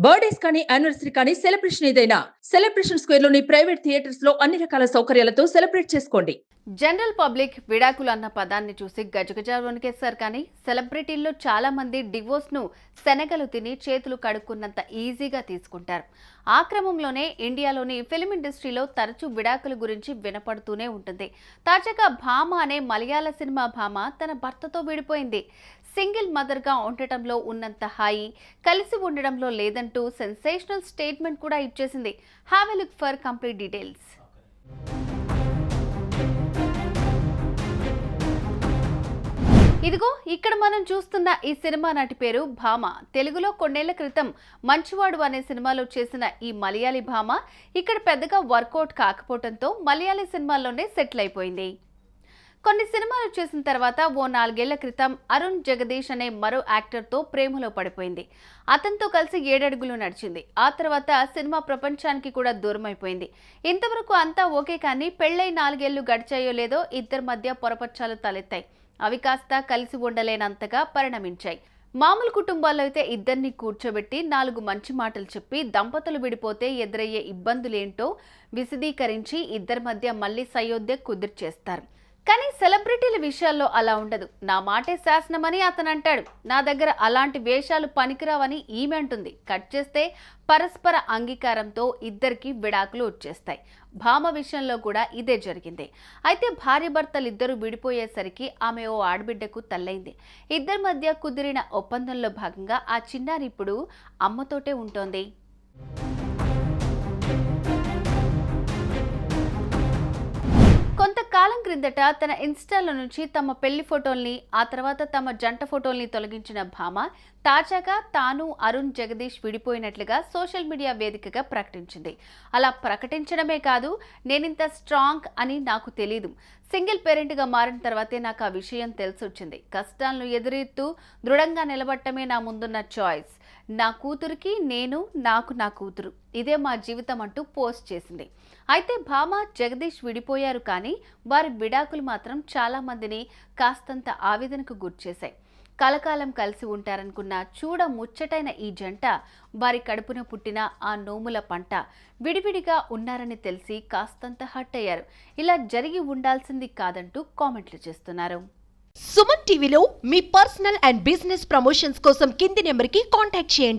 Birthdays కానీ anniversary కానీ celebration ఏదైనా సెలబ్రేషన్ స్క్వేర్ లోని ప్రైవేట్ థియేటర్స్ లో అన్ని రకాల సౌకర్యాలతో సెలబ్రేట్ చేసుకోండి. జనరల్ పబ్లిక్ విడాకులు అన్న పదాన్ని చూసి గజగజ వణికేశారు. కానీ సెలబ్రిటీల్లో చాలా మంది డివోర్స్ ను శనగలు తిని చేతులు కడుక్కున్నంత ఈజీగా తీసుకుంటారు. ఆ క్రమంలోనే ఇండియాలోని ఫిల్మ్ ఇండస్ట్రీలో తరచూ విడాకుల గురించి వినపడుతూనే ఉంటుంది. తాజాగా భామ అనే మలయాళ సినిమా భామ తన భర్తతో విడిపోయింది. సింగిల్ మదర్ గా ఉండటంలో ఉన్నంత హాయి కలిసి ఉండడంలో లేదంటూ సెన్సేషనల్ స్టేట్మెంట్ కూడా ఇచ్చేసింది. Have a look for complete details. ఇదిగో ఇక్కడ మనం చూస్తున్న ఈ సినిమా నటి పేరు భామ. తెలుగులో కొన్నేళ్ల క్రితం మంచివాడు అనే సినిమాలో చేసిన ఈ మలయాళీ భామ ఇక్కడ పెద్దగా వర్కౌట్ కాకపోవడంతో మలయాళీ సినిమాల్లోనే సెటిల్ అయిపోయింది. కొన్ని సినిమాలు చేసిన తర్వాత ఓ 4 ఏళ్ల క్రితం అరుణ్ జగదీష్ అనే మరో యాక్టర్తో ప్రేమలో పడిపోయింది. అతనితో కలిసి 7 అడుగులు నడిచింది. ఆ తర్వాత సినిమా ప్రపంచానికి కూడా దూరం అయిపోయింది. ఇంతవరకు అంతా ఓకే, కానీ పెళ్లై 4 ఏళ్లు గడిచాయో లేదో ఇద్దరి మధ్య పొరపచ్చాలు తలెత్తాయి. అవి కాస్త కలిసి ఉండలేనంతగా పరిణమించాయి. మామూలు కుటుంబాల్లో అయితే ఇద్దరిని కూర్చోబెట్టి 4 మంచి మాటలు చెప్పి దంపతులు విడిపోతే ఎదురయ్యే ఇబ్బందులేంటో విశదీకరించి ఇద్దరి మధ్య మళ్లీ సయోధ్య కుదిర్చేస్తారు. కానీ సెలబ్రిటీల విషయాల్లో అలా ఉండదు. నా మాటే శాసనమని అతను అంటాడు. నా దగ్గర అలాంటి వేషాలు పనికిరావని ఈమె అంటుంది. కట్ చేస్తే పరస్పర అంగీకారంతో ఇద్దరికి విడాకులు వచ్చేస్తాయి. భామ విషయంలో కూడా ఇదే జరిగింది. అయితే భార్యాభర్తలిద్దరూ విడిపోయేసరికి ఆమె ఓ ఆడబిడ్డకు తల్లైంది. ఇద్దరి మధ్య కుదిరిన ఒప్పందంలో భాగంగా ఆ చిన్నారి ఇప్పుడు అమ్మతోటే ఉంటోంది. కొంతకాలం క్రిందట తన ఇన్స్టాలో నుంచి తమ పెళ్లి ఫోటోల్ని, ఆ తర్వాత తమ జంట ఫోటోల్ని తొలగించిన భామ తాజాగా తాను అరుణ్ జగదీష్ విడిపోయినట్లుగా సోషల్ మీడియా వేదికగా ప్రకటించింది. అలా ప్రకటించడమే కాదు, నేనింత స్ట్రాంగ్ అని నాకు తెలీదు. సింగిల్ పేరెంట్గా మారిన తర్వాతే నాకు ఆ విషయం తెలిసొచ్చింది. కష్టాలను ఎదురెత్తు దృఢంగా నిలబడటమే నా ముందున్న చాయిస్. నా కూతురికి నేను, నాకు నా కూతురు, ఇదే మా జీవితం అంటూ పోస్ట్ చేసింది. అయితే భామ జగదీష్ విడిపోయారు, కానీ వారి విడాకులు మాత్రం చాలా మందిని కాస్తంత ఆవేదనకు గురిచేశాయి. కలకాలం కలిసి ఉంటారనుకున్న చూడ ముచ్చటైన ఈ జంట వారి కడుపున పుట్టిన ఆ నోముల పంట విడివిడిగా ఉన్నారని తెలిసి కాస్తంత హర్ట్ అయ్యారు. ఇలా జరిగి ఉండాల్సింది కాదంటూ కామెంట్లు చేస్తున్నారు. సుమన్ టీవీలో మీ పర్సనల్ అండ్ బిజినెస్ ప్రమోషన్స్ కోసం కింది నెంబర్కి కాంటాక్ట్ చేయండి.